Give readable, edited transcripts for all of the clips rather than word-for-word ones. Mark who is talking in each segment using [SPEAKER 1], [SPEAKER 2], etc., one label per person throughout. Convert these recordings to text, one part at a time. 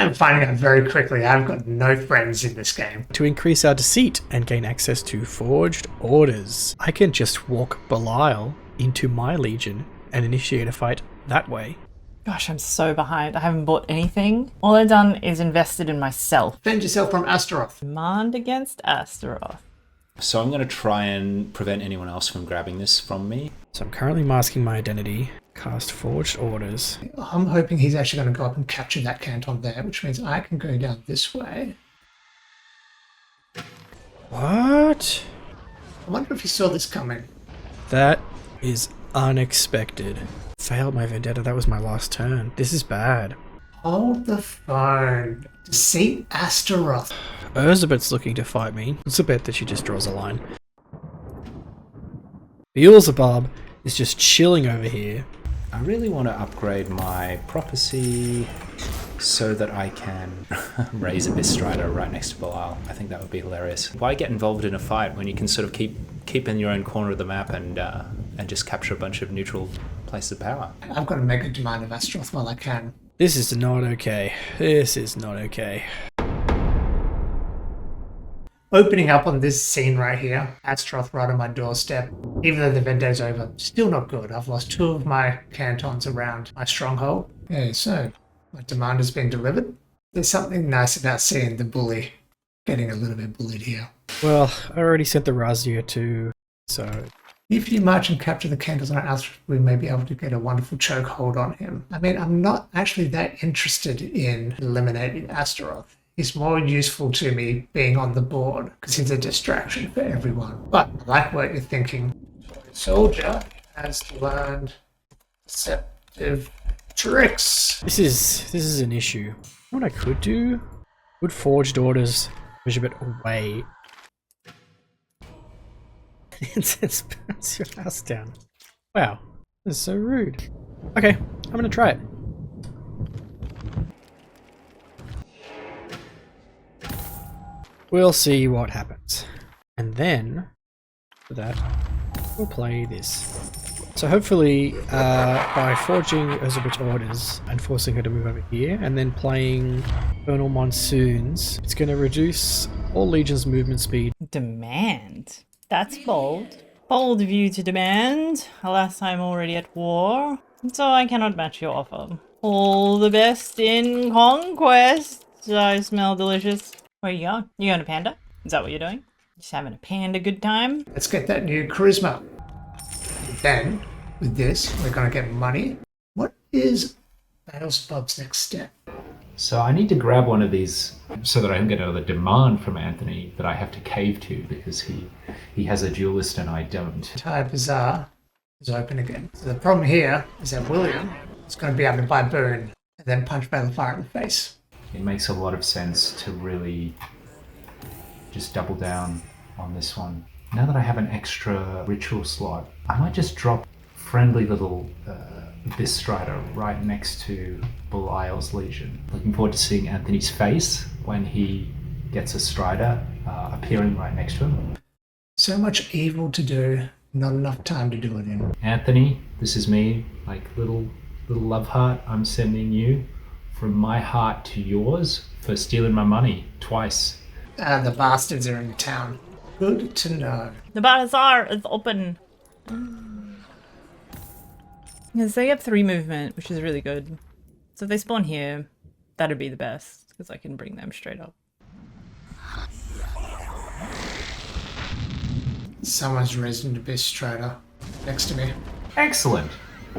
[SPEAKER 1] I'm finding out very quickly I've got no friends in this game.
[SPEAKER 2] To increase our deceit and gain access to forged orders, I can just walk Belial into my legion and initiate a fight that way.
[SPEAKER 3] Gosh, I'm so behind. I haven't bought anything. All I've done is invested in myself.
[SPEAKER 1] Defend yourself from Astaroth.
[SPEAKER 3] Command against Astaroth.
[SPEAKER 4] So I'm going to try and prevent anyone else from grabbing this from me.
[SPEAKER 2] So I'm currently masking my identity, cast forged orders.
[SPEAKER 1] I'm hoping he's actually going to go up and capture that canton there, which means I can go down this way.
[SPEAKER 2] What?
[SPEAKER 1] I wonder if he saw this coming.
[SPEAKER 2] That is unexpected. Failed my vendetta, that was my last turn. This is bad.
[SPEAKER 1] Hold the phone. Deceit Astaroth.
[SPEAKER 2] Elizabeth's looking to fight me. It's a bet that she just draws a line. Beelzebub is just chilling over here.
[SPEAKER 4] I really want to upgrade my prophecy so that I can raise a Strider right next to Belial. I think that would be hilarious. Why get involved in a fight when you can sort of keep in your own corner of the map and just capture a bunch of neutral places of power?
[SPEAKER 1] I've got to make a demand of Astaroth while I can.
[SPEAKER 2] This is not okay. This is not okay.
[SPEAKER 1] Opening up on this scene right here, Astaroth right on my doorstep. Even though the venda's over, still not good. I've lost 2 of my cantons around my stronghold. Okay, so my demand has been delivered. There's something nice about seeing the bully getting a little bit bullied here.
[SPEAKER 2] Well, I already sent the Razia to, so...
[SPEAKER 1] If you march and capture the cantons on Astaroth, we may be able to get a wonderful chokehold on him. I mean, I'm not actually that interested in eliminating Astaroth. He's more useful to me being on the board because he's a distraction for everyone. But I like what you're thinking. Soldier has learned deceptive tricks.
[SPEAKER 2] This is an issue. What I could do? Would forged orders push a bit away. It says bounce your house down. Wow, this is so rude. Okay, I'm gonna try it. We'll see what happens. And then, for that, we'll play this. So hopefully, by forging Elizabeth's orders and forcing her to move over here, and then playing Infernal Monsoons, it's going to reduce all Legion's movement speed.
[SPEAKER 3] Demand? That's bold. Bold of you to demand. Alas, I'm already at war, so I cannot match your offer. All the best in conquest. I smell delicious. Where you going? You going to Panda? Is that what you're doing? Just having a Panda good time?
[SPEAKER 1] Let's get that new charisma. And then, with this, we're going to get money. What is Beelzebub's next step?
[SPEAKER 4] So I need to grab one of these so that I can get another demand from Anthony that I have to cave to because he has a duelist and I don't.
[SPEAKER 1] Entire Bazaar is open again. So the problem here is that William is going to be able to buy Boone and then punch Balefire in the face.
[SPEAKER 4] It makes a lot of sense to really just double down on this one. Now that I have an extra ritual slot, I might just drop friendly little Abyss Strider right next to Belial's Legion. Looking forward to seeing Anthony's face when he gets a Strider appearing right next to him.
[SPEAKER 1] So much evil to do, not enough time to do it in.
[SPEAKER 4] Anthony, this is me, like little love heart I'm sending you from my heart to yours for stealing my money twice.
[SPEAKER 1] The bastards are in town. Good to know.
[SPEAKER 3] The bazaar is open. Yes, they have 3 movement, which is really good. So if they spawn here, that'd be the best, because I can bring them straight up.
[SPEAKER 1] Someone's raising the Abyss Strider next to me.
[SPEAKER 4] Excellent.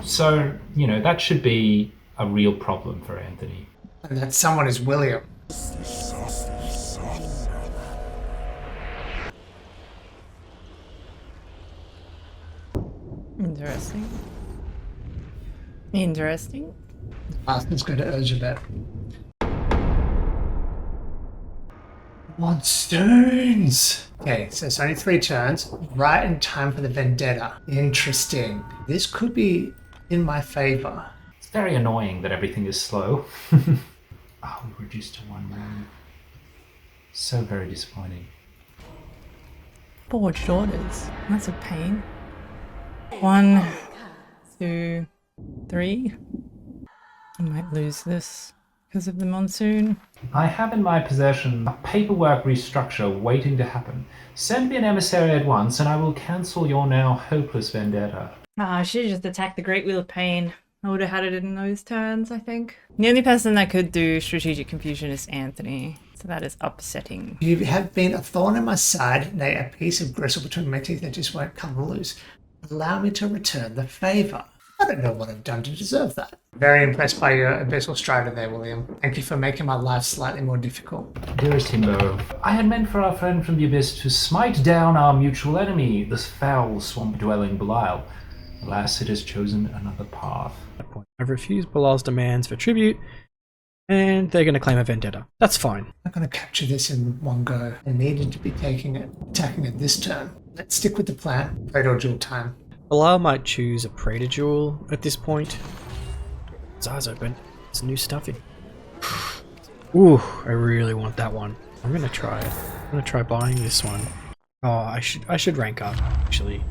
[SPEAKER 4] So, that should be a real problem for Anthony.
[SPEAKER 1] And that someone is William.
[SPEAKER 3] Interesting. Interesting.
[SPEAKER 1] The bastard's going to urge that. Monsoons! Okay, so it's only 3 turns, right in time for the vendetta. Interesting. This could be in my favor.
[SPEAKER 4] It's very annoying that everything is slow. Oh, we reduced to 1 man. So very disappointing.
[SPEAKER 3] Forged orders. That's a pain. 1, 2, 3. I might lose this. because of the monsoon.
[SPEAKER 4] I have in my possession a paperwork restructure waiting to happen. Send me an emissary at once, and I will cancel your now hopeless vendetta.
[SPEAKER 3] I should have just attacked the Great Wheel of Pain. I would have had it in those turns, I think. The only person that could do strategic confusion is Anthony, so that is upsetting.
[SPEAKER 1] You have been a thorn in my side, nay, a piece of gristle between my teeth that just won't come loose. Allow me to return the favour. I don't know what I've done to deserve that. Very impressed by your abyssal strider there, William. Thank you for making my life slightly more difficult.
[SPEAKER 4] Dearest Himbo, I had meant for our friend from the abyss to smite down our mutual enemy, this foul swamp-dwelling Belial. Alas, it has chosen another path.
[SPEAKER 2] I've refused Bilal's demands for tribute, and they're going to claim a vendetta. That's fine.
[SPEAKER 1] I'm going to capture this in one go. I needed to be attacking it this turn. Let's stick with the plan. Praetor duel time.
[SPEAKER 2] Bilal might choose a Praetor Jewel at this point. His eyes open. There's new stuff in. Ooh, I really want that one. I'm going to try it. I'm going to try buying this one. Oh, I should rank up, actually.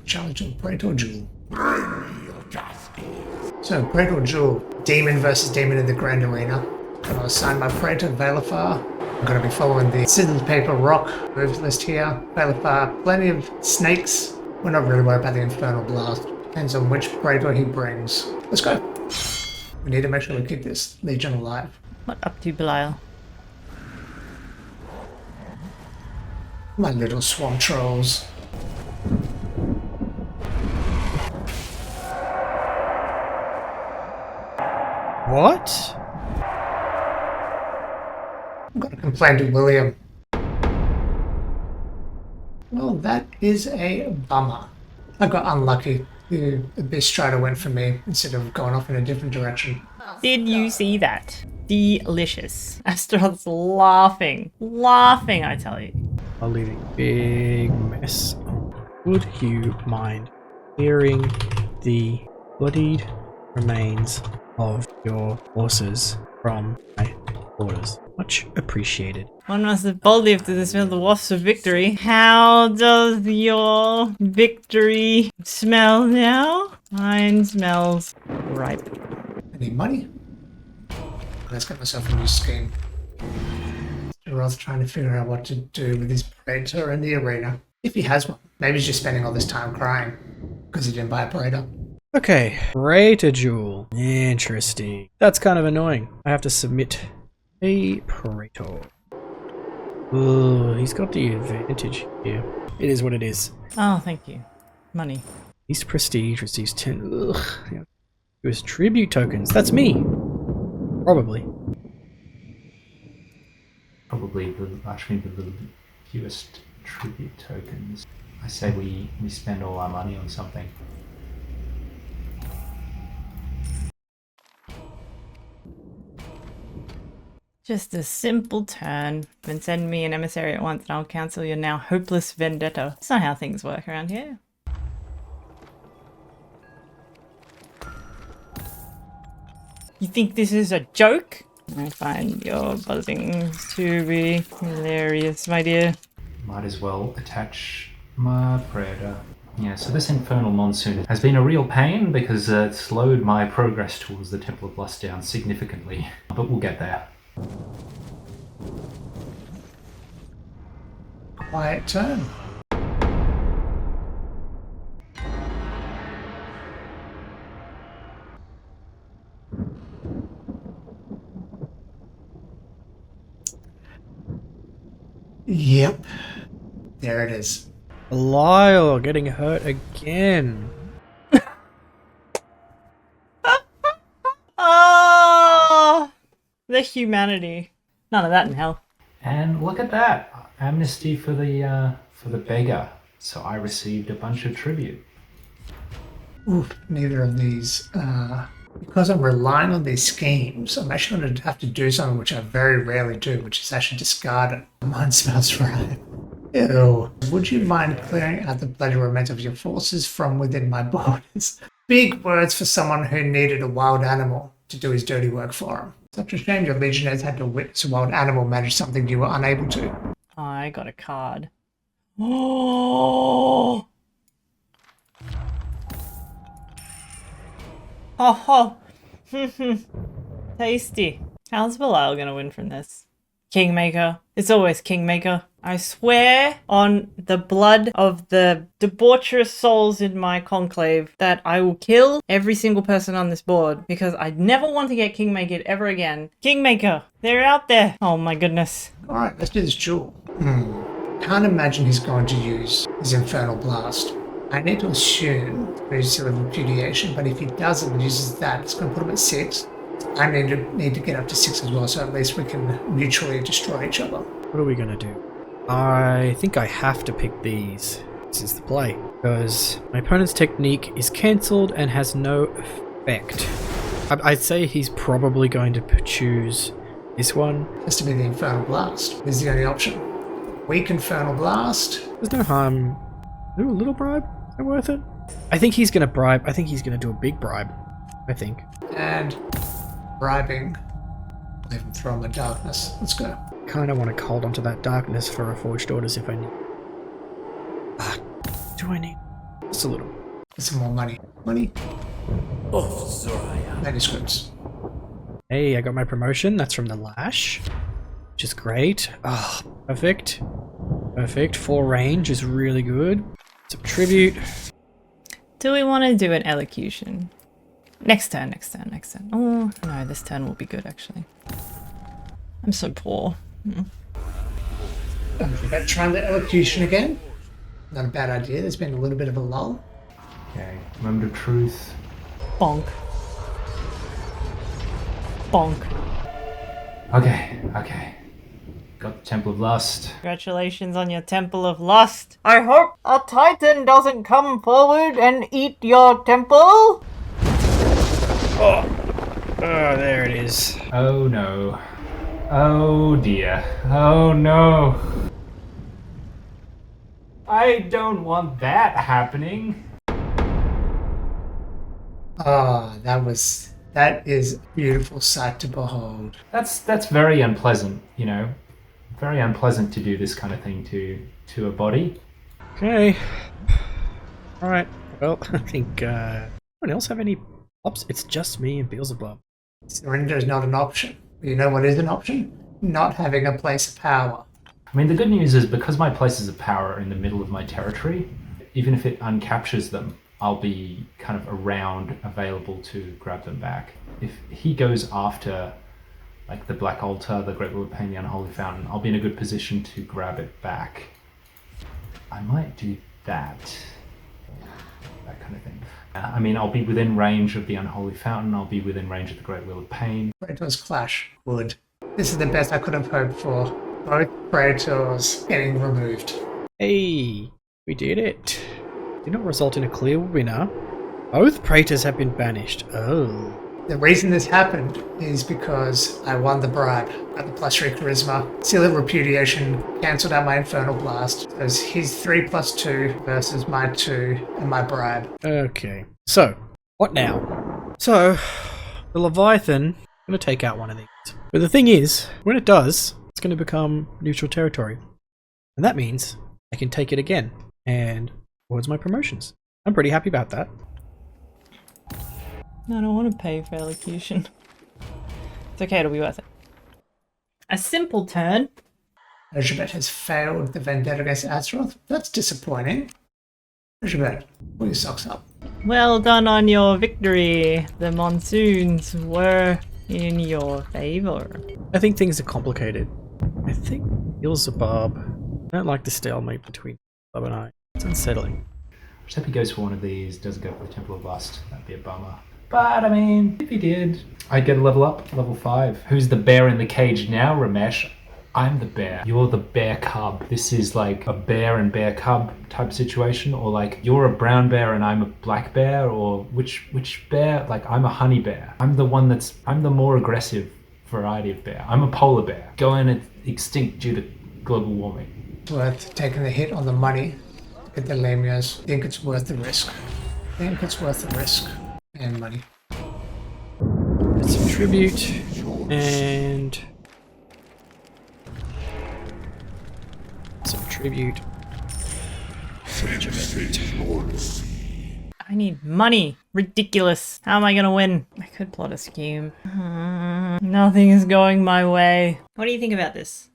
[SPEAKER 1] Challenge on Praetor Jewel. So, Praetor Jewel, Demon versus Demon in the Grand Arena. I'm going to assign my Praetor Valifar. I'm going to be following the Scissors Paper Rock moves list here. Valifar, plenty of snakes. We're not really worried about the Infernal Blast. Depends on which Praetor he brings. Let's go. We need to make sure we keep this Legion alive.
[SPEAKER 3] What up to, Belial?
[SPEAKER 1] My little swamp trolls.
[SPEAKER 2] What?
[SPEAKER 1] I'm going to complain to William. Well, that is a bummer. I got unlucky. The Abyss Strider went for me instead of going off in a different direction.
[SPEAKER 3] Did you see that? Delicious. Astaroth's laughing. Laughing, I tell you.
[SPEAKER 2] I'll leave a big mess. Would you mind clearing the bloodied remains of your horses from my borders? Much appreciated.
[SPEAKER 3] One must have boldly have to smell the wafts of victory. How does your victory smell now? Mine smells ripe.
[SPEAKER 1] I need money. Let's get myself a new scheme. Roth's trying to figure out what to do with his Praetor in the arena. If he has one. Maybe he's just spending all this time crying because he didn't buy a Praetor.
[SPEAKER 2] Okay, Praetor Jewel. Interesting. That's kind of annoying. I have to submit a Praetor. Oh, he's got the advantage here. It is what it is.
[SPEAKER 3] Oh, thank you. Money.
[SPEAKER 2] Least prestige receives 10. Ugh. It was tribute tokens. That's me. Probably.
[SPEAKER 4] Probably the fewest tribute tokens. I say we spend all our money on something.
[SPEAKER 3] Just a simple turn. Then send me an emissary at once and I'll cancel your now hopeless vendetta. That's not how things work around here. You think this is a joke? I find your buzzing to be hilarious, my dear.
[SPEAKER 4] Might as well attach my Praetor. Yeah, so this infernal monsoon has been a real pain because it slowed my progress towards the Temple of Lust down significantly. But we'll get there.
[SPEAKER 1] Quiet turn. Yep. There it is.
[SPEAKER 2] Lyle getting hurt again.
[SPEAKER 3] Oh, the humanity. None of that in hell.
[SPEAKER 4] And look at that. Amnesty for the beggar. So I received a bunch of tribute.
[SPEAKER 1] Oof, neither of these. Because I'm relying on these schemes, I'm actually going to have to do something which I very rarely do, which is actually discard it. Mine smells right. Ew. Would you mind clearing out the bloody remains of your forces from within my borders? Big words for someone who needed a wild animal to do his dirty work for him. Such a shame your legionnaires had to witness a wild animal manage something you were unable to.
[SPEAKER 3] I got a card. Oh! Oh, oh. Tasty. How's Belial gonna win from this? Kingmaker. It's always Kingmaker. I swear on the blood of the debaucherous souls in my conclave that I will kill every single person on this board because I never want to get Kingmaker ever again. Kingmaker, they're out there. Oh my goodness.
[SPEAKER 1] Alright, let's do this duel. Can't imagine he's going to use his Infernal Blast. I need to assume there's still a repudiation, but if he doesn't and uses that, it's going to put him at 6. I need to get up to 6 as well, so at least we can mutually destroy each other.
[SPEAKER 2] What are we going to do? I think I have to pick these. This is the play. Because my opponent's technique is cancelled and has no effect. I'd say he's probably going to choose this one.
[SPEAKER 1] Has to be the Infernal Blast. This is the only option. Weak Infernal Blast.
[SPEAKER 2] There's no harm. Do a little bribe? Is that worth it? I think he's going to bribe. I think he's going to do a big bribe. I think.
[SPEAKER 1] And bribing. I'll even throw him a darkness. Let's go.
[SPEAKER 2] Kind of want to hold onto that darkness for a Forged Orders if I need. Do I need? Just a little.
[SPEAKER 1] Get some more money. Money. Manuscripts.
[SPEAKER 2] Hey, I got my promotion. That's from the Lash. Which is great. Ah, perfect. Perfect. 4 range is really good. Some tribute.
[SPEAKER 3] Do we want to do an elocution? Next turn. Oh, no, this turn will be good, actually. I'm so poor.
[SPEAKER 1] About trying the elocution again. Not a bad idea. There's been a little bit of a lull.
[SPEAKER 4] Okay, moment of truth.
[SPEAKER 3] Bonk. Bonk.
[SPEAKER 4] Okay. Got the Temple of Lust.
[SPEAKER 3] Congratulations on your Temple of Lust. I hope a Titan doesn't come forward and eat your temple.
[SPEAKER 2] Oh, there it is.
[SPEAKER 4] Oh no. Oh dear. Oh no. I don't want that happening.
[SPEAKER 1] That is a beautiful sight to behold.
[SPEAKER 4] That's very unpleasant, you know. Very unpleasant to do this kind of thing to a body.
[SPEAKER 2] Okay. Alright. Well, I think, anyone else have any ops? It's just me and Beelzebub.
[SPEAKER 1] Surrender is not an option. But you know what is an option? Not having a place of power.
[SPEAKER 4] I mean, the good news is because my places of power are in the middle of my territory, even if it uncaptures them, I'll be kind of around, available to grab them back. If he goes after, like, the Black Altar, the Great Wheel of Pain, the Unholy Fountain, I'll be in a good position to grab it back. I might do that. That kind of thing. I mean, I'll be within range of the Unholy Fountain, I'll be within range of the Great Wheel of Pain.
[SPEAKER 1] Praetor's Clash. Good. This is the best I could have hoped for. Both Praetors getting removed.
[SPEAKER 2] Hey, we did it. Did not result in a clear winner. Both Praetors have been banished. Oh.
[SPEAKER 1] The reason this happened is because I won the bribe. Got the +3 charisma. Seal of Repudiation cancelled out my Infernal Blast. So it's his 3+2 versus my 2 and my bribe.
[SPEAKER 2] Okay. So, what now? So, the Leviathan, I'm going to take out one of these. But the thing is, when it does, it's going to become neutral territory. And that means I can take it again. And towards my promotions. I'm pretty happy about that.
[SPEAKER 3] I don't want to pay for elocution. It's okay, it'll be worth it. A simple turn.
[SPEAKER 1] Elizabeth has failed the vendetta against Azeroth. That's disappointing. Elizabeth, pull your socks up.
[SPEAKER 3] Well done on your victory. The monsoons were in your favor.
[SPEAKER 2] I think things are complicated. I think Beelzebub. I don't like the stalemate between Bob and I. It's unsettling.
[SPEAKER 4] I just hope he goes for one of these, doesn't go for the Temple of Lust. That'd be a bummer. But, I mean, if he did, I'd get a level up, level 5. Who's the bear in the cage now, Ramesh? I'm the bear. You're the bear cub. This is like a bear and bear cub type situation, or like you're a brown bear and I'm a black bear, or which bear? Like I'm a honey bear. I'm the more aggressive variety of bear. I'm a polar bear, going extinct due to global warming.
[SPEAKER 1] It's worth taking the hit on the money. Get the lamias. Think it's worth the risk. Think it's worth the risk. And money.
[SPEAKER 2] Get some tribute. And some tribute. Some tribute.
[SPEAKER 3] I need money. Ridiculous. How am I gonna win? I could plot a scheme. Nothing is going my way. What do you think about this?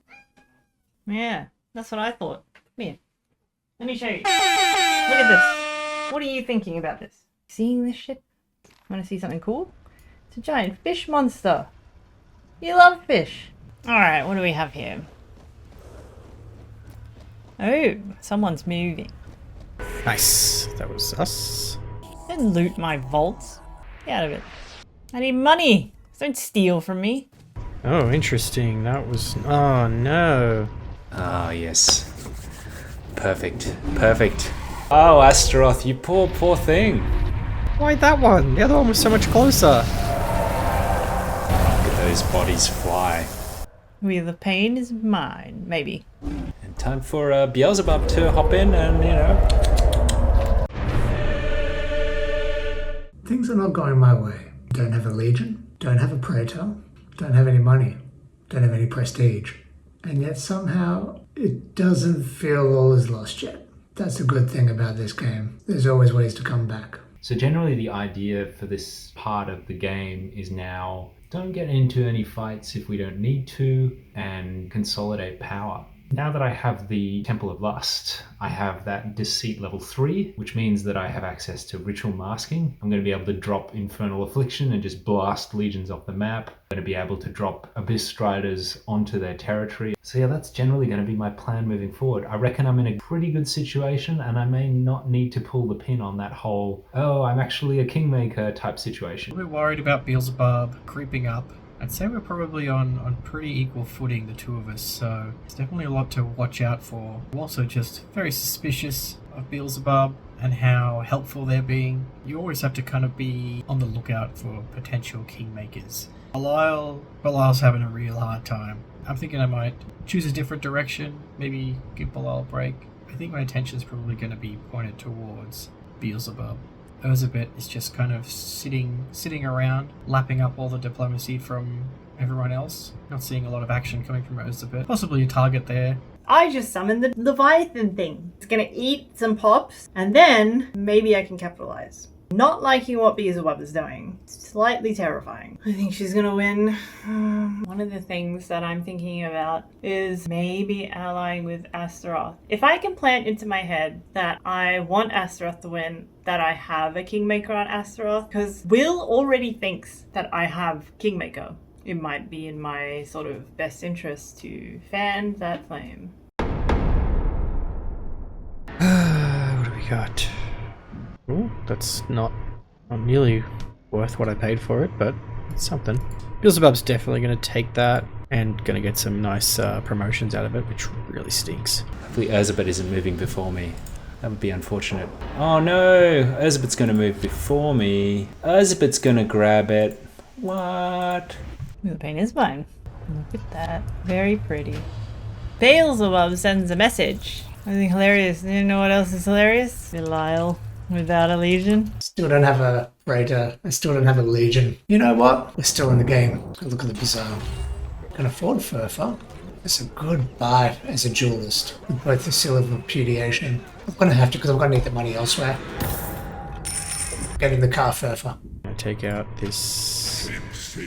[SPEAKER 3] Yeah, that's what I thought. Come here. Let me show you. Look at this. What are you thinking about this? Seeing this shit? Want to see something cool? It's a giant fish monster. You love fish. Alright, what do we have here? Oh, someone's moving.
[SPEAKER 2] Nice. That was us.
[SPEAKER 3] Don't loot my vaults. Get out of it. I need money. Don't steal from me.
[SPEAKER 2] Oh, interesting. That was... Oh, no.
[SPEAKER 5] Ah, yes. Perfect. Perfect. Oh, Astaroth, you poor, poor thing.
[SPEAKER 2] Why that one? The other one was so much closer.
[SPEAKER 5] Look at those bodies fly.
[SPEAKER 3] Wheel of Pain is mine, maybe.
[SPEAKER 5] And time for Beelzebub to hop in and, you know...
[SPEAKER 1] Things are not going my way. Don't have a legion, don't have a praetor, don't have any money, don't have any prestige. And yet somehow it doesn't feel all is lost yet. That's a good thing about this game. There's always ways to come back.
[SPEAKER 4] So generally the idea for this part of the game is now don't get into any fights if we don't need to and consolidate power. Now that I have the Temple of Lust, I have that Deceit level 3, which means that I have access to Ritual Masking. I'm going to be able to drop Infernal Affliction and just blast legions off the map. I'm going to be able to drop Abyss Striders onto their territory. So yeah, that's generally going to be my plan moving forward. I reckon I'm in a pretty good situation and I may not need to pull the pin on that whole, oh, I'm actually a Kingmaker type situation.
[SPEAKER 2] We're worried about Beelzebub creeping up. I'd say we're probably on pretty equal footing, the two of us, so it's definitely a lot to watch out for. I'm also just very suspicious of Beelzebub and how helpful they're being. You always have to kind of be on the lookout for potential kingmakers. Belial's having a real hard time. I'm thinking I might choose a different direction, maybe give Belial a break. I think my attention's probably going to be pointed towards Beelzebub. Erzabet is just kind of sitting around, lapping up all the diplomacy from everyone else. Not seeing a lot of action coming from Erzabet. Possibly a target there.
[SPEAKER 6] I just summoned the Leviathan thing. It's gonna eat some pops, and then maybe I can capitalize. Not liking what Beelzebub is doing. Slightly terrifying. I think she's gonna win. One of the things that I'm thinking about is maybe allying with Astaroth. If I can plant into my head that I want Astaroth to win, that I have a Kingmaker on Astaroth, because Will already thinks that I have Kingmaker. It might be in my sort of best interest to fan that flame.
[SPEAKER 2] What do we got? Oh, that's not nearly worth what I paid for it, but it's something. Beelzebub's definitely going to take that and going to get some nice promotions out of it, which really stinks.
[SPEAKER 5] Hopefully Erzabet isn't moving before me. That would be unfortunate. Oh no! Erzabet's going to move before me. Erzabet's going to grab it. What?
[SPEAKER 3] The pain is mine. Look at that. Very pretty. Beelzebub sends a message. I think hilarious. You know what else is hilarious? Belial without a legion.
[SPEAKER 1] Still don't have a raider. I still don't have a legion. You know what? We're still in the game. Look at the bazaar. Can afford Furfa. It's a good buy as a duelist with both the seal of repudiation. I'm gonna have to because I'm gonna need the money elsewhere. Getting the car Furfa.
[SPEAKER 2] I'm going to take out this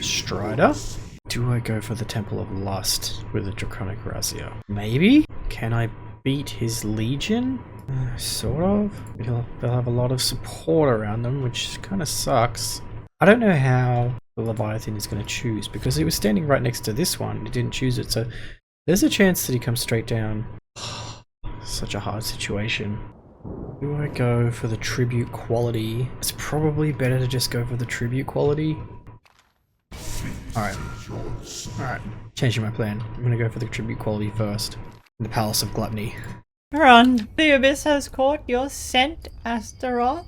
[SPEAKER 2] Strider. Do I go for the Temple of Lust with a Draconic Razzia? Maybe? Can I beat his Legion? Sort of. They'll have a lot of support around them, which kind of sucks. I don't know how the Leviathan is going to choose, because he was standing right next to this one. He didn't choose it, so there's a chance that he comes straight down. Such a hard situation. Do I go for the tribute quality? It's probably better to just go for the tribute quality. Alright. Changing my plan. I'm going to go for the tribute quality first. The Palace of Gluttony.
[SPEAKER 3] Run! The Abyss has caught your scent, Astaroth.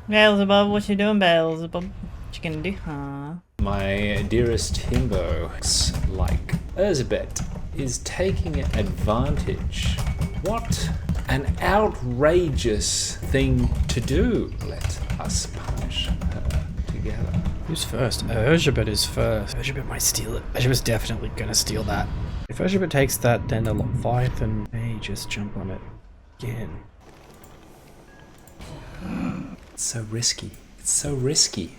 [SPEAKER 3] Beelzebub, what you doing, Beelzebub? What you gonna do, huh?
[SPEAKER 5] My dearest himbo, looks like Erzabet is taking advantage. What an outrageous thing to do. Let us punish her together.
[SPEAKER 2] Who's first? Erzabet is first. Erzabet might steal it. Erzabet's definitely gonna steal that. If Erzabet takes that, then the Leviathan may just jump on it again.
[SPEAKER 5] It's so risky. It's so risky.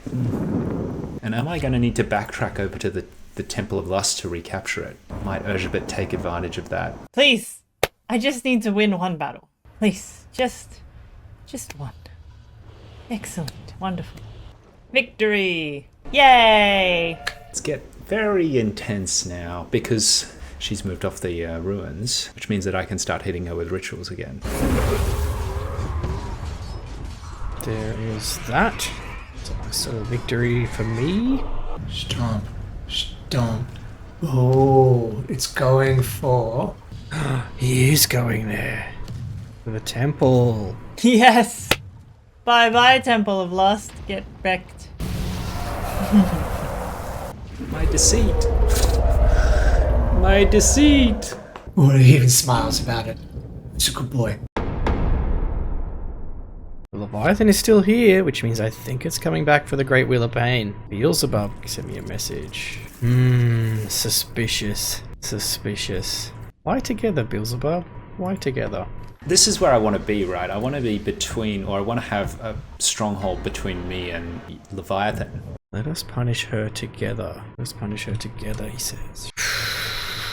[SPEAKER 5] And am I going to need to backtrack over to the Temple of Lust to recapture it? Might Urzhibet take advantage of that?
[SPEAKER 3] Please, I just need to win one battle. Please, just one. Excellent, wonderful. Victory! Yay!
[SPEAKER 5] Let's get very intense now, because she's moved off the ruins, which means that I can start hitting her with rituals again.
[SPEAKER 2] There is that. It's a nice little victory for me.
[SPEAKER 1] Stomp. Oh, it's going for...
[SPEAKER 2] He is going there. For the temple.
[SPEAKER 3] Yes! Bye bye, Temple of Lust. Get wrecked.
[SPEAKER 5] My deceit! My deceit!
[SPEAKER 1] Oh, he even smiles about it. It's a good boy.
[SPEAKER 2] The Leviathan is still here, which means I think it's coming back for the Great Wheel of Pain. Beelzebub sent me a message. Suspicious. Suspicious. Why together, Beelzebub? Why together?
[SPEAKER 5] This is where I want to be, right? I want to be between, or I want to have a stronghold between me and Leviathan.
[SPEAKER 2] Let us punish her together. Let's punish her together, he says.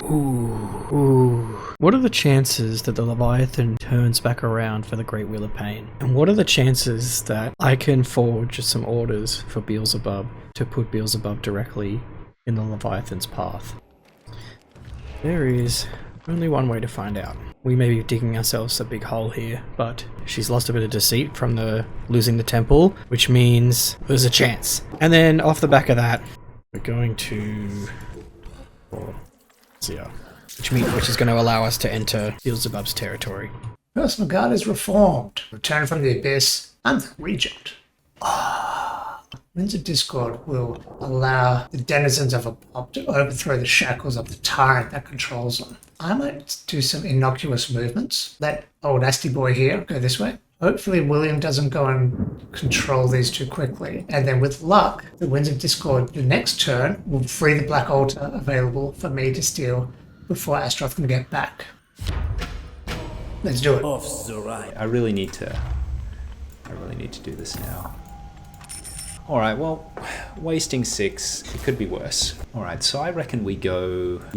[SPEAKER 2] Ooh. What are the chances that the Leviathan turns back around for the Great Wheel of Pain? And what are the chances that I can forge some orders for Beelzebub to put Beelzebub directly in the Leviathan's path? There is only one way to find out. We may be digging ourselves a big hole here, but she's lost a bit of deceit from losing the temple, which means there's a chance. And then off the back of that, we're going to... which is going to allow us to enter Beelzebub's territory.
[SPEAKER 1] Personal guard is reformed. Return from the abyss and the regent. Winds of Discord will allow the denizens of a pop to overthrow the shackles of the tyrant that controls them. I might do some innocuous movements. Let old nasty boy here go this way. Hopefully William doesn't go and control these too quickly. And then with luck, the Winds of Discord the next turn will free the Black Altar available for me to steal before Astaroth can get back. Let's do it.
[SPEAKER 5] I really need to do this now. Alright, well, wasting 6, it could be worse. Alright, so I reckon we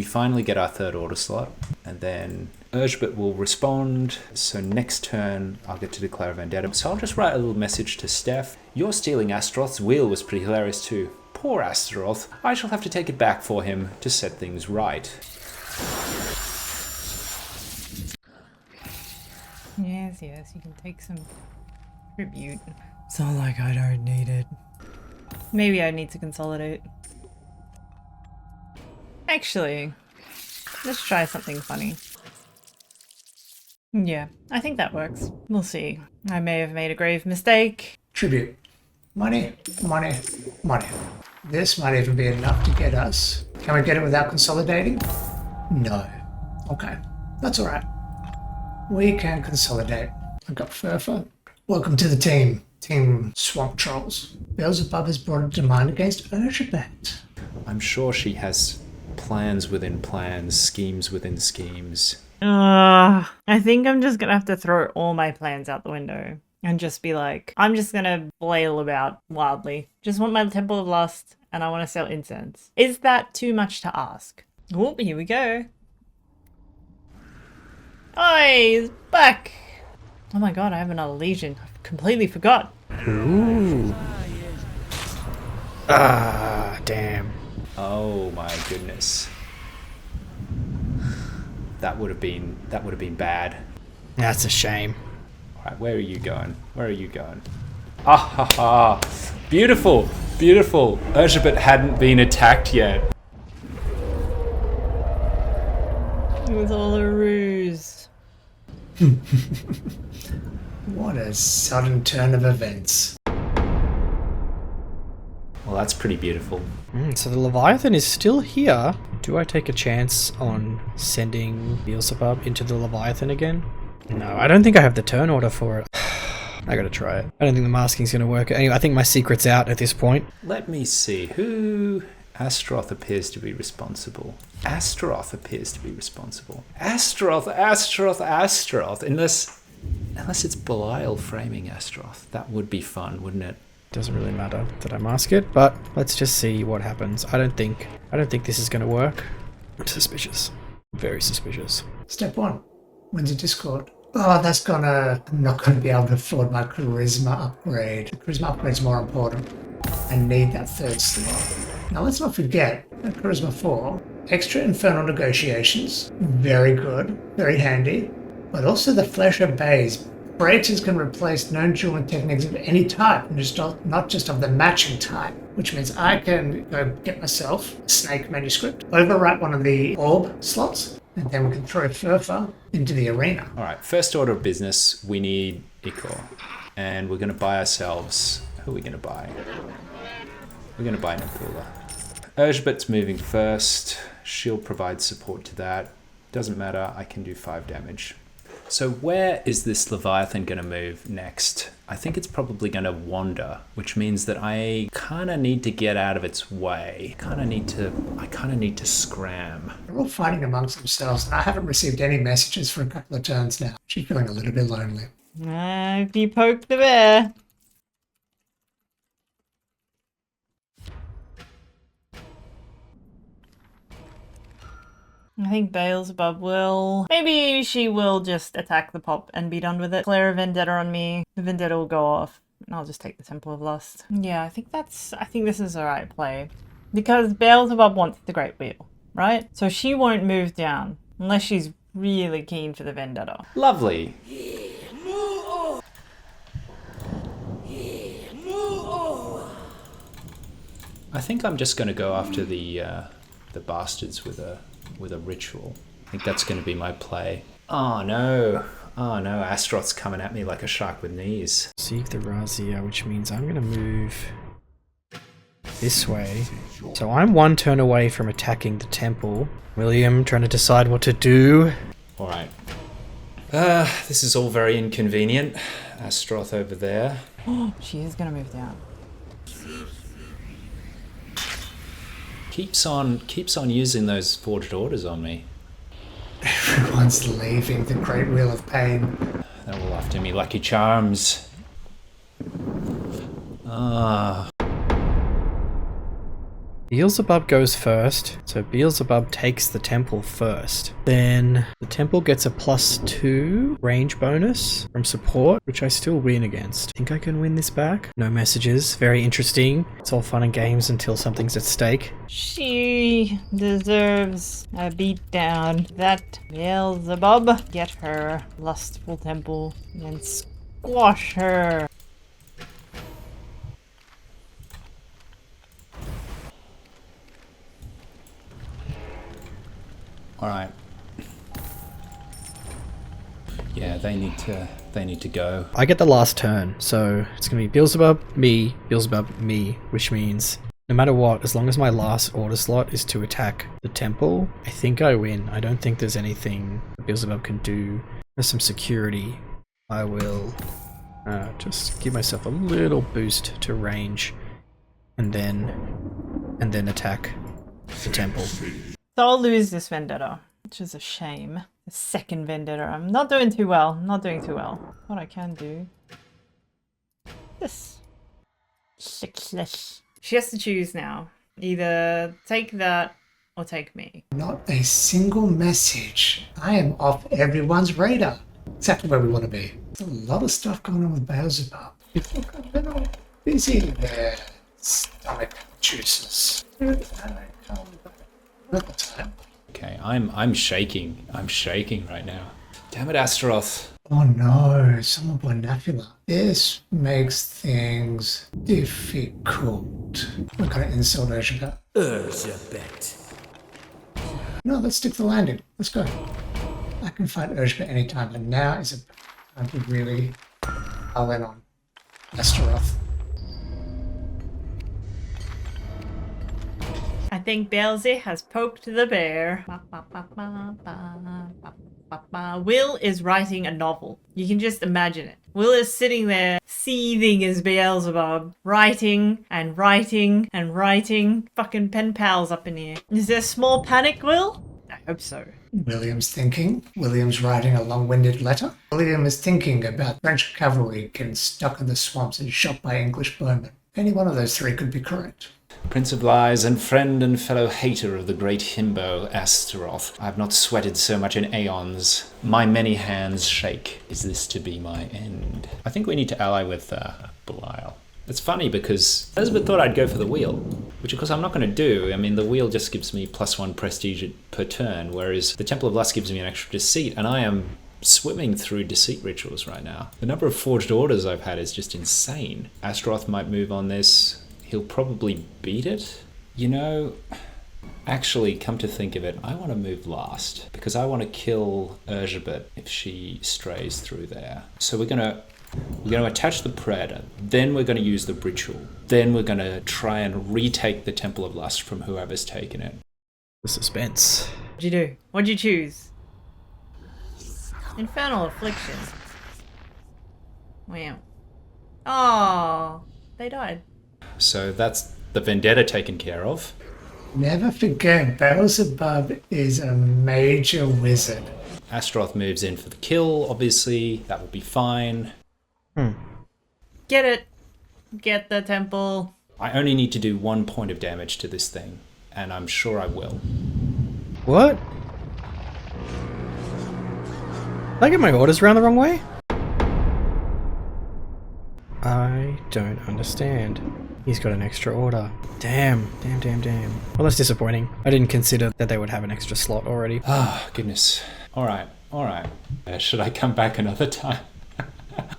[SPEAKER 5] finally get our third order slot, and then Urzhibet will respond, so next turn I'll get to declare a vendetta. So I'll just write a little message to Steph. Your stealing Astaroth's wheel was pretty hilarious too. Poor Astaroth. I shall have to take it back for him to set things right.
[SPEAKER 3] Yes, you can take some tribute. It's not like I don't need it. Maybe I need to consolidate. Actually, let's try something funny. Yeah, I think that works. We'll see. I may have made a grave mistake.
[SPEAKER 1] Tribute. Money. This might even be enough to get us. Can we get it without consolidating? No. Okay, that's alright. We can consolidate. I've got Furfa. Welcome to the team. Team Swamp Trolls. Beelzebub has brought a demand against Urzhibet.
[SPEAKER 5] I'm sure she has plans within plans, schemes within schemes.
[SPEAKER 3] I think I'm just gonna have to throw all my plans out the window and just be like, I'm just gonna flail about wildly. Just want my Temple of Lust and I want to sell incense. Is that too much to ask? Oh, here we go. Oi, he's back. Oh my god, I have another legion. I completely forgot.
[SPEAKER 2] Ooh. Damn.
[SPEAKER 5] Oh my goodness. That would have been bad.
[SPEAKER 2] That's a shame.
[SPEAKER 5] Alright, where are you going? Ah ha ha! Beautiful! Urzhibet hadn't been attacked yet.
[SPEAKER 3] It was all a ruse.
[SPEAKER 1] What a sudden turn of events.
[SPEAKER 5] Well, that's pretty beautiful.
[SPEAKER 2] So the Leviathan is still here. Do I take a chance on sending Beelzebub into the Leviathan again? No, I don't think I have the turn order for it. I gotta try it. I don't think the masking's gonna work. Anyway, I think my secret's out at this point.
[SPEAKER 5] Let me see. Who... Astaroth appears to be responsible. Astaroth. Unless Unless it's Belial framing Astaroth. That would be fun, wouldn't it?
[SPEAKER 2] Doesn't really matter that I mask it, but let's just see what happens. I don't think this is going to work. I'm suspicious. Very suspicious.
[SPEAKER 1] Step 1. When's a Discord? Oh, that's I'm not gonna be able to afford my charisma upgrade. The charisma upgrade's more important. I need that third slot. Now let's not forget, at charisma 4, extra infernal negotiations. Very good, very handy. But also the flesh obeys. Braiters can replace known dueling techniques of any type, not just of the matching type, which means I can go get myself a snake manuscript, overwrite one of the orb slots, and then we can throw Furfa into the arena.
[SPEAKER 5] All right, first order of business, we need Ichor. And we're going to buy ourselves... Who are we going to buy? We're going to buy Nakula. Urzhbet's moving first. Shield provides support to that. Doesn't matter, I can do 5 damage. So where is this Leviathan going to move next? I think it's probably going to wander, which means that I kind of need to get out of its way. I kind of need to scram.
[SPEAKER 1] They're all fighting amongst themselves, and I haven't received any messages for a couple of turns now. She's feeling a little bit lonely.
[SPEAKER 3] If you poke the bear. I think Beelzebub will... Maybe she will just attack the pop and be done with it. Declare a vendetta on me. The vendetta will go off. And I'll just take the Temple of Lust. Yeah, I think this is the right play. Because Beelzebub wants the Great Wheel, right? So she won't move down. Unless she's really keen for the vendetta.
[SPEAKER 5] Lovely. I think I'm just going to go after the bastards with a ritual. I think that's going to be my play. Oh no, Astaroth's coming at me like a shark with knees.
[SPEAKER 2] Seek the Razia, which means I'm going to move this way. So I'm 1 turn away from attacking the temple. William trying to decide what to do.
[SPEAKER 5] Alright. This is all very inconvenient. Astaroth over there.
[SPEAKER 3] She is going to move down.
[SPEAKER 5] Keeps on using those forged orders on me.
[SPEAKER 1] Everyone's leaving the Great Wheel of Pain.
[SPEAKER 5] They're all after me, Lucky Charms.
[SPEAKER 2] Beelzebub goes first, so Beelzebub takes the temple first. Then the temple gets a +2 range bonus from support, which I still win against. Think I can win this back? No messages, very interesting. It's all fun and games until something's at stake.
[SPEAKER 3] She deserves a beatdown. That Beelzebub, get her lustful temple and squash her.
[SPEAKER 5] Alright. Yeah, they need to go.
[SPEAKER 2] I get the last turn, so it's gonna be Beelzebub, me, which means no matter what, as long as my last order slot is to attack the temple, I think I win. I don't think there's anything Beelzebub can do. There's some security. I will just give myself a little boost to range and then attack the temple.
[SPEAKER 3] So I'll lose this vendetta, which is a shame. The second vendetta. I'm not doing too well. What I can do. This. Success. She has to choose now. Either take that or take me.
[SPEAKER 1] Not a single message. I am off everyone's radar. Exactly where we want to be. There's a lot of stuff going on with Beelzebub. People got a little busy with their stomach juices. Not the time.
[SPEAKER 5] Okay, I'm shaking. I'm shaking right now. Damn it, Astaroth.
[SPEAKER 1] Oh no, someone born Nafula. This makes things difficult. What kind of insult Urzhbet? No, let's stick to the landing. Let's go. I can fight Urzhbet anytime, but now is a time to really pull in on Astaroth.
[SPEAKER 3] I think Beelzy has poked the bear. Will is writing a novel. You can just imagine it. Will is sitting there, seething as Beelzebub, writing and writing and writing. Fucking pen pals up in here. Is there small panic, Will? I hope so.
[SPEAKER 1] William's thinking. William's writing a long-winded letter. William is thinking about French cavalry getting stuck in the swamps and shot by English bowmen. Any one of those three could be correct.
[SPEAKER 5] Prince of Lies and friend and fellow hater of the great himbo Astaroth, I have not sweated so much in aeons. My many hands shake. Is this to be my end? I think we need to ally with Belial. It's funny because Elizabeth thought I'd go for the wheel, which of course I'm not going to do. I mean, the wheel just gives me +1 prestige per turn, whereas the Temple of Lust gives me an extra deceit, and I am swimming through deceit rituals right now. The number of forged orders I've had is just insane. Astaroth might move on this. He'll probably beat it. You know, actually, come to think of it, I want to move last because I want to kill Urzgebet if she strays through there. So we're going to attach the Predator, then we're going to use the ritual, then we're going to try and retake the Temple of Lust from whoever's taken it.
[SPEAKER 2] The suspense.
[SPEAKER 3] What'd you do? What'd you choose? Infernal Affliction. Wow. Oh, they died.
[SPEAKER 5] So that's the vendetta taken care of.
[SPEAKER 1] Never forget, Beelzebub is a major wizard.
[SPEAKER 5] Astaroth moves in for the kill, obviously. That will be fine.
[SPEAKER 3] Get it. Get the temple.
[SPEAKER 5] I only need to do 1 point of damage to this thing, and I'm sure I will.
[SPEAKER 2] What? Did I get my orders around the wrong way? I don't understand. He's got an extra order. Damn. Well, that's disappointing. I didn't consider that they would have an extra slot already.
[SPEAKER 5] Ah, goodness. All right. Should I come back another time?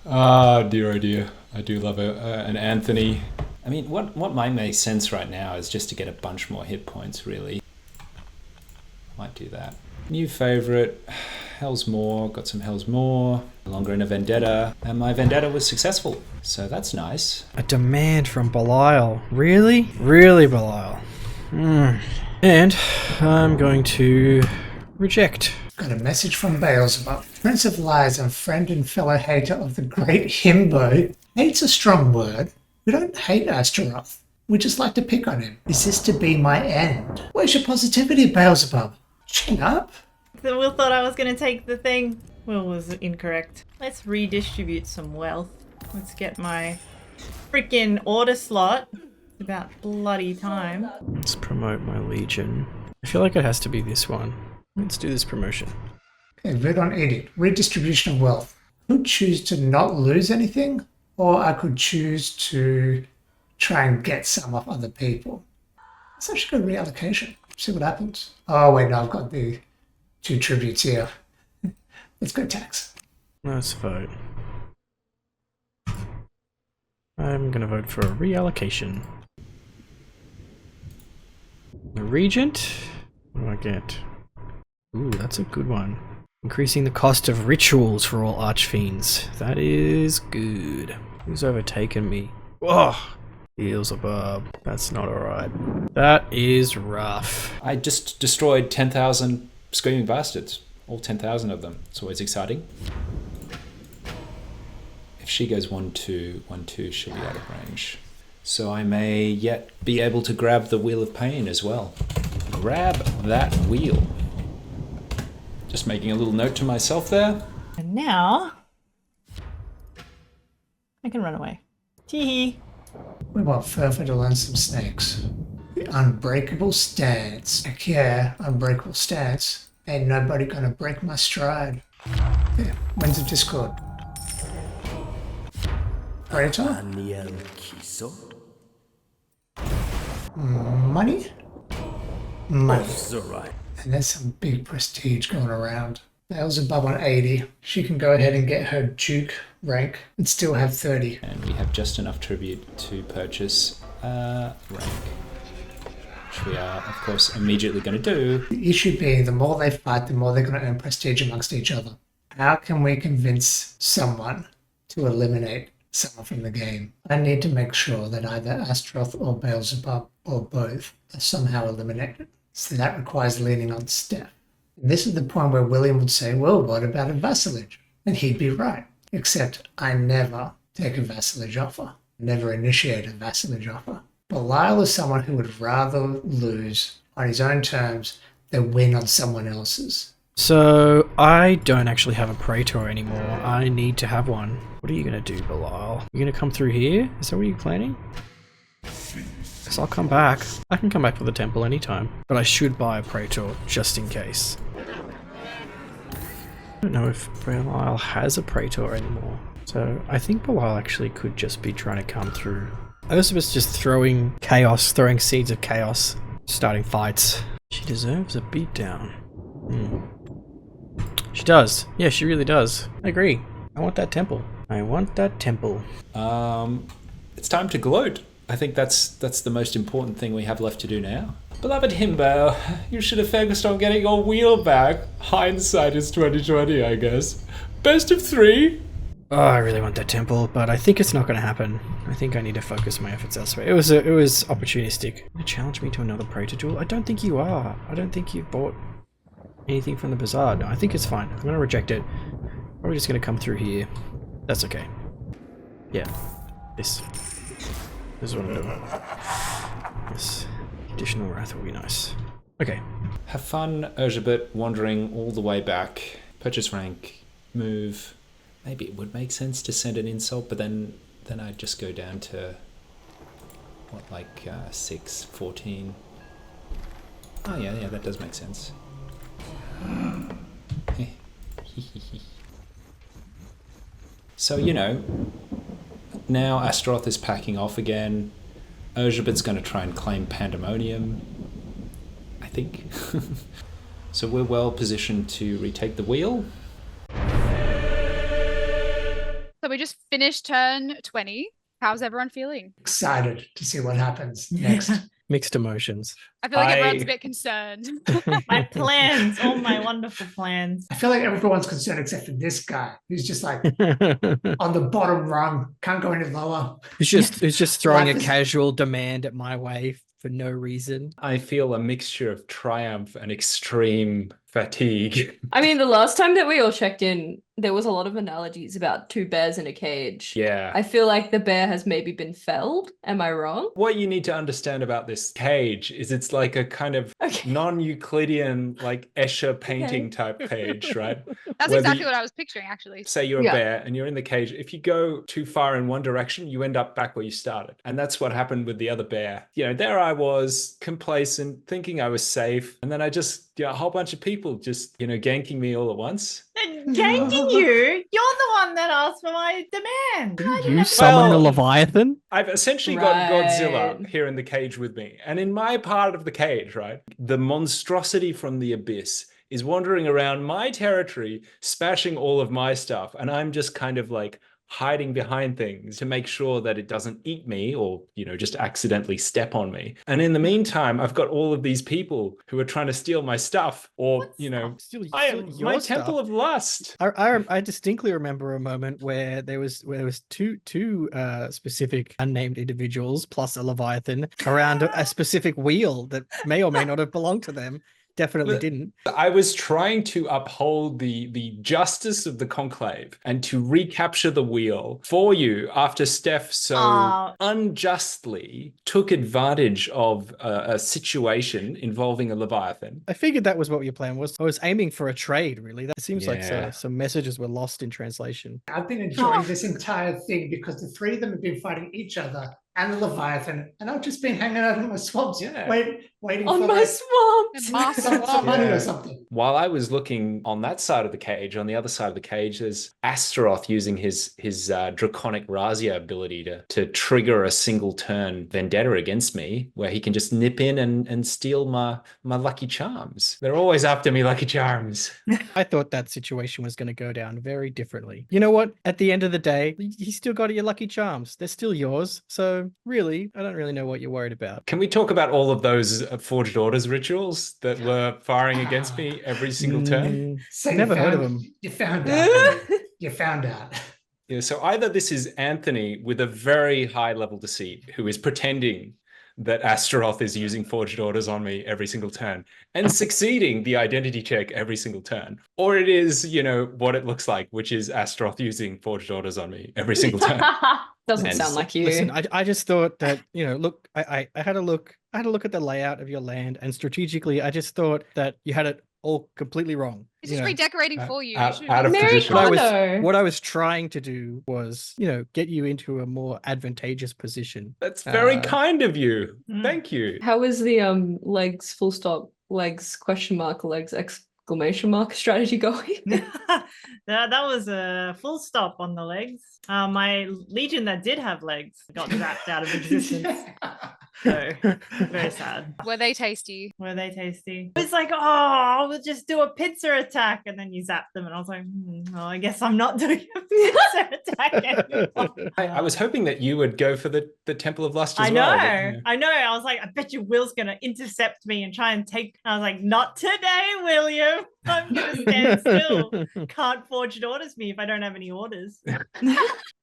[SPEAKER 5] Ah, dear, oh dear. I do love an Anthony. I mean, what might make sense right now is just to get a bunch more hit points, really. Might do that. New favorite, Hell's Maw. Got some Hell's Maw. No longer in a vendetta. And my vendetta was successful. So that's nice.
[SPEAKER 2] A demand from Belial. Really? Really, Belial? And I'm going to reject.
[SPEAKER 1] Got a message from Beelzebub. Prince of Lies and friend and fellow hater of the great himbo. Hate's a strong word. We don't hate Astaroth. We just like to pick on him. Is this to be my end? Where's your positivity, Beelzebub? Chin up.
[SPEAKER 3] Will thought I was going to take the thing. Will was incorrect. Let's redistribute some wealth. Let's get my freaking order slot. It's about bloody time.
[SPEAKER 2] Let's promote my legion. I feel like it has to be this one. Let's do this promotion.
[SPEAKER 1] Okay, vote on edict. Redistribution of wealth. I could choose to not lose anything, or I could choose to try and get some off other people. Let's actually go reallocation. See what happens. Oh wait, no, I've got the 2 tributes here. Let's go tax.
[SPEAKER 2] Let's vote. I'm gonna vote for a reallocation. The Regent? What do I get? Ooh, that's a good one. Increasing the cost of rituals for all archfiends. That is good. Who's overtaken me? Oh, Beelzebub. That's not alright. That is rough.
[SPEAKER 5] I just destroyed 10,000 screaming bastards. All 10,000 of them. It's always exciting. If she goes 1-2, 1-2, she'll be out of range. So I may yet be able to grab the Wheel of Pain as well. Grab that wheel. Just making a little note to myself there.
[SPEAKER 3] And now I can run away. Teehee.
[SPEAKER 1] We want further to learn some snakes. The unbreakable stance. Heck yeah, unbreakable stance. Ain't nobody gonna break my stride. Yeah, Winds of Discord. Predator? Money? Money. And there's some big prestige going around. Beelzebub on 80. She can go ahead and get her Duke rank and still have 30.
[SPEAKER 5] And we have just enough tribute to purchase rank. Which we are, of course, immediately going to do.
[SPEAKER 1] The issue being, the more they fight, the more they're going to earn prestige amongst each other. How can we convince someone to eliminate someone from the game? I need to make sure that either Astaroth or Beelzebub or both are somehow eliminated. So that requires leaning on Steph. And this is the point where William would say, well, what about a vassalage? And he'd be right. Except I never take a vassalage offer. Never initiate a vassalage offer. Belial is someone who would rather lose on his own terms than win on someone else's.
[SPEAKER 2] So I don't actually have a Praetor anymore. I need to have one. What are you going to do, Belial? You going to come through here? Is that what you're planning? Because I'll come back. I can come back for the temple anytime. But I should buy a Praetor just in case. I don't know if Belial has a Praetor anymore. So I think Belial actually could just be trying to come through. Elizabeth's just throwing chaos, throwing seeds of chaos, starting fights. She deserves a beatdown. She does. Yeah, she really does. I agree. I want that temple. I want that temple.
[SPEAKER 5] It's time to gloat. I think that's the most important thing we have left to do now. Beloved Himbo, you should have focused on getting your wheel back. Hindsight is 2020, I guess. Best of 3.
[SPEAKER 2] Oh, I really want that temple, but I think it's not going to happen. I think I need to focus my efforts elsewhere. It was opportunistic. You challenge me to another Praetor duel? I don't think you are. I don't think you've bought anything from the bazaar. No, I think it's fine. I'm going to reject it. Probably just going to come through here. That's okay. Yeah. This is what I'm doing. This additional wrath will be nice. Okay.
[SPEAKER 5] Have fun, Urzabit, wandering all the way back. Purchase rank, move. Maybe it would make sense to send an insult, but then I'd just go down to, what, like 6, 14. Oh yeah, that does make sense. So, you know, now Astaroth is packing off again. Urzabit's going to try and claim Pandemonium, I think. So we're well positioned to retake the wheel.
[SPEAKER 7] So we just finished turn 20. How's everyone feeling?
[SPEAKER 1] Excited to see what happens next.
[SPEAKER 2] Mixed emotions.
[SPEAKER 7] I feel like everyone's a bit concerned.
[SPEAKER 3] My plans, all my wonderful plans.
[SPEAKER 1] I feel like everyone's concerned except for this guy, who's just like on the bottom rung, can't go any lower.
[SPEAKER 2] It's just throwing
[SPEAKER 1] Life
[SPEAKER 2] a
[SPEAKER 1] is-
[SPEAKER 2] casual demand at my way for no reason.
[SPEAKER 5] I feel a mixture of triumph and extreme fatigue.
[SPEAKER 8] I mean, the last time that we all checked in, there was a lot of analogies about 2 bears in a cage.
[SPEAKER 5] Yeah.
[SPEAKER 8] I feel like the bear has maybe been felled. Am I wrong?
[SPEAKER 5] What you need to understand about this cage is it's like a kind of
[SPEAKER 8] Okay.
[SPEAKER 5] non-Euclidean, like Escher painting type cage, right?
[SPEAKER 7] That's
[SPEAKER 5] Whether
[SPEAKER 7] exactly
[SPEAKER 5] you-
[SPEAKER 7] what I was picturing, actually.
[SPEAKER 5] Say you're a
[SPEAKER 8] Yeah.
[SPEAKER 5] bear and you're in the cage. If you go too far in one direction, you end up back where you started. And that's what happened with the other bear. You know, there I was, complacent, thinking I was safe. And then I just, a whole bunch of people just, ganking me all at once.
[SPEAKER 6] Ganking you? You're the one that asked for my demand.
[SPEAKER 2] Didn't you summon the
[SPEAKER 5] Well-
[SPEAKER 2] Leviathan?
[SPEAKER 5] I've essentially got Godzilla
[SPEAKER 8] Right.
[SPEAKER 5] here in the cage with me. And in my part of the cage, right, the monstrosity from the abyss is wandering around my territory, smashing all of my stuff. And I'm just kind of like hiding behind things to make sure that it doesn't eat me or, just accidentally step on me. And in the meantime, I've got all of these people who are trying to steal my stuff or,
[SPEAKER 2] Still
[SPEAKER 5] I am
[SPEAKER 2] your
[SPEAKER 5] my
[SPEAKER 2] stuff.
[SPEAKER 5] temple of lust.
[SPEAKER 2] I distinctly remember a moment where there was two specific unnamed individuals plus a Leviathan around a specific wheel that may or may not have belonged to them. Definitely
[SPEAKER 5] But-
[SPEAKER 2] didn't.
[SPEAKER 5] I was trying to uphold the justice of the Conclave and to recapture the wheel for you after Steph so
[SPEAKER 6] Aw.
[SPEAKER 5] unjustly took advantage of a situation involving a Leviathan.
[SPEAKER 2] I figured that was what your plan was. I was aiming for a trade, really. That seems like
[SPEAKER 5] Yeah.
[SPEAKER 2] some messages were lost in translation.
[SPEAKER 1] I've been enjoying this entire thing because the 3 of them have been fighting each other and the Leviathan, and I've just been hanging out in my swamps,
[SPEAKER 5] Yeah.
[SPEAKER 1] waiting
[SPEAKER 8] On
[SPEAKER 1] for
[SPEAKER 8] my
[SPEAKER 1] like,
[SPEAKER 8] swamps!
[SPEAKER 7] Master
[SPEAKER 1] some
[SPEAKER 7] Swamp.
[SPEAKER 1] money
[SPEAKER 5] Yeah.
[SPEAKER 1] or something.
[SPEAKER 5] While I was looking on that side of the cage, on the other side of the cage, there's Astaroth using his draconic Razia ability to trigger a single turn vendetta against me, where he can just nip in and steal my lucky charms. They're always after me, lucky charms.
[SPEAKER 2] I thought that situation was going to go down very differently. You know what? At the end of the day, you still got your lucky charms. They're still yours. So really, I don't really know what you're worried about.
[SPEAKER 5] Can we talk about all of those Forged Orders rituals that were firing against me every single turn?
[SPEAKER 2] Mm,
[SPEAKER 1] So
[SPEAKER 2] Never heard of
[SPEAKER 1] found-
[SPEAKER 2] them.
[SPEAKER 1] You found out. You found out.
[SPEAKER 5] Yeah, so either this is Anthony with a very high level deceit who is pretending that Astaroth is using Forged Orders on me every single turn and succeeding the identity check every single turn, or it is, what it looks like, which is Astaroth using Forged Orders on me every single turn.
[SPEAKER 8] Doesn't
[SPEAKER 5] And
[SPEAKER 8] sound like you.
[SPEAKER 2] Listen, I just thought that, look, I had a look at the layout of your land, and strategically, I just thought that you had it all completely wrong.
[SPEAKER 7] He's
[SPEAKER 2] you
[SPEAKER 7] just
[SPEAKER 2] know.
[SPEAKER 7] redecorating for you.
[SPEAKER 5] out-
[SPEAKER 7] You should
[SPEAKER 5] out of
[SPEAKER 7] be-
[SPEAKER 8] Mary
[SPEAKER 5] position.
[SPEAKER 8] Connor.
[SPEAKER 2] What I was trying to do was, get you into a more advantageous position.
[SPEAKER 5] That's very
[SPEAKER 2] Uh,
[SPEAKER 5] kind of you.
[SPEAKER 6] Mm.
[SPEAKER 5] Thank you.
[SPEAKER 8] How is the legs full stop legs question mark legs exclamation mark strategy going?
[SPEAKER 6] that was a full stop on the legs. My legion that did have legs got zapped out of existence. So very sad.
[SPEAKER 7] Were they tasty?
[SPEAKER 6] Were they tasty? It's like, oh, we'll just do a pincer attack, and then you zap them, and I was like, well, I guess I'm not doing a pincer attack anymore.
[SPEAKER 5] I was hoping that you would go for the Temple of Lust as
[SPEAKER 6] I
[SPEAKER 5] well.
[SPEAKER 6] know,
[SPEAKER 5] but, yeah.
[SPEAKER 6] I know. I was like, I bet you Will's gonna intercept me and try and take. I was like, not today, William. I'm gonna stand still. Can't forge orders me if I don't have any orders.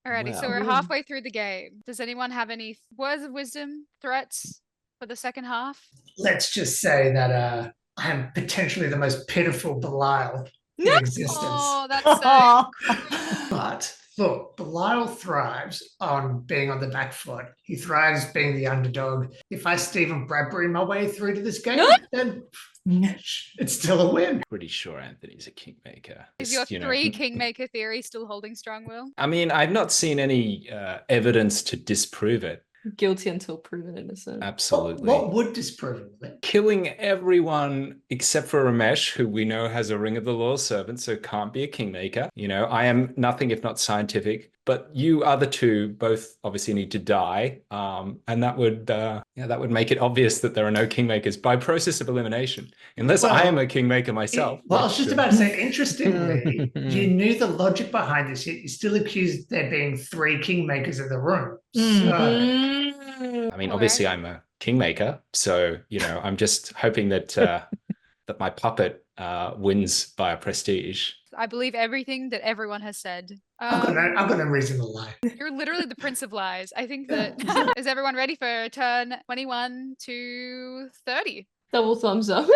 [SPEAKER 7] Alrighty, so
[SPEAKER 5] Wow.
[SPEAKER 7] we're halfway through the game. Does anyone have any words of wisdom, threats for the second half?
[SPEAKER 1] Let's just say that I am potentially the most pitiful Belial in existence.
[SPEAKER 7] Oh, that's so
[SPEAKER 1] But look, Belial thrives on being on the back foot. He thrives being the underdog. If I Stephen Bradbury my way through to this game, then it's still a win.
[SPEAKER 5] Pretty sure Anthony's a kingmaker.
[SPEAKER 7] Is your
[SPEAKER 5] Just, you know,
[SPEAKER 7] three kingmaker theory still holding strong, Will?
[SPEAKER 5] I mean, I've not seen any evidence to disprove it.
[SPEAKER 8] Guilty until proven innocent.
[SPEAKER 5] Absolutely.
[SPEAKER 1] What would disprove it?
[SPEAKER 5] Killing everyone except for Ramesh, who we know has a ring of the loyal servant, so can't be a kingmaker. I am nothing if not scientific, but you other two both obviously need to die, and that would make it obvious that there are no kingmakers by process of elimination, unless I am a kingmaker myself.
[SPEAKER 1] Well, I was just about to say, interestingly, you knew the logic behind this, yet you still accused there being 3 kingmakers in the room. So,
[SPEAKER 5] I mean, obviously I'm a kingmaker, so I'm just hoping that that my puppet wins via prestige.
[SPEAKER 7] I believe everything that everyone has said.
[SPEAKER 1] I've got no reason to lie.
[SPEAKER 7] You're literally the Prince of Lies. I think that is everyone ready for turn 21 to 30?
[SPEAKER 8] Double thumbs up.